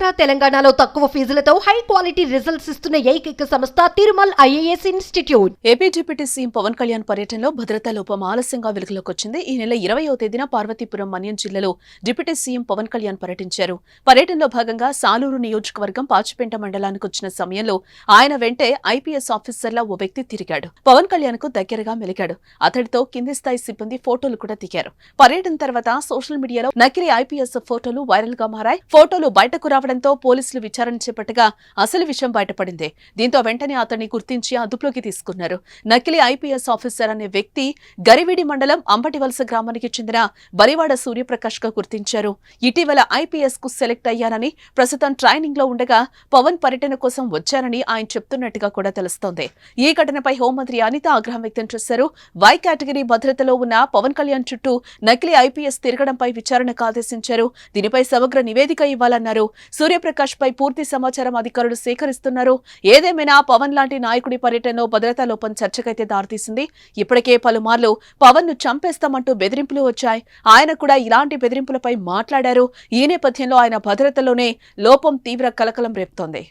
ఆంధ్ర తెలంగాణలో తక్కువ ఫీజులతో high quality results ఇస్తున్న ఏకైక సంస్థ Tirumal IAS institute. AP deputy CM Pawan Kalyan పర్యటనలో భద్రతా లోపం ఆలస్యంగా వెలుగులోకి వచ్చింది. ఈ నెల 20వ తేదీన పార్వతీపురం మన్యం జిల్లాలో డిప్యూటీ సీఎం పవన్ కళ్యాణ్ పర్యటించారు. పర్యటనలో భాగంగా సాలూరు నియోజకవర్గం పాచిపేంట మండలానికి వచ్చిన సమయంలో ఆయన వెంటే ఐపీఎస్ ఆఫీసర్లా ఓ వ్యక్తి తిరిగాడు. పవన్ కళ్యాణ్ కు దగ్గరగా మెలిగాడు. అతడితో కింది స్థాయి సిబ్బంది ఫోటోలు కూడా దిగారు. పర్యటన తర్వాత సోషల్ మీడియాలో నకిలీ ఐపీఎస్ ఫోటోలు వైరల్ గా మారాయి. ఫోటోలు బయటకు రావడంతో పోలీసులు విచారణ చేపట్టగా అసలు విషయం బయటపడింది. దీంతో వెంటనే అతన్ని గుర్తించి అదుపులోకి తీసుకున్నారు. నకిలీ ఐపీఎస్ ఆఫీసర్ అనే వ్యక్తి గరివిడి మండలం అంబటివలస గ్రామానికి చెందిన బలివాడ సూర్యప్రకాష్ గా గుర్తించారు. ఇటీవల ఐపీఎస్ కు సెలెక్ట్ అయ్యానని, ప్రస్తుతం ట్రైనింగ్ లో ఉండగా పవన్ పర్యటన కోసం వచ్చానని ఆయన చెప్తున్నట్టుగా కూడా తెలుస్తోంది. ఈ ఘటనపై హోంమంత్రి అనిత ఆగ్రహం వ్యక్తం చేశారు. వై కేటగిరీ భద్రతలో ఉన్న పవన్ కళ్యాణ్ చుట్టూ నకిలీ ఐపీఎస్ తిరగడంపై విచారణకు ఆదేశించారు. దీనిపై సమగ్ర నివేదిక ఇవ్వాలన్నారు. సూర్యప్రకాష్ పై పూర్తి సమాచారం అధికారులు సేకరిస్తున్నారు. ఏదేమైనా పవన్ లాంటి నాయకుడి పర్యటనలో భద్రతా లోపం చర్చకైతే దారితీసింది. ఇప్పటికే పలుమార్లు పవన్ ను చంపేస్తామంటూ బెదిరింపులు వచ్చాయి. ఆయన కూడా ఇలాంటి బెదిరింపులపై మాట్లాడారు. ఈ నేపథ్యంలో ఆయన భద్రతలోనే లోపం తీవ్ర కలకలం రేపుతోంది.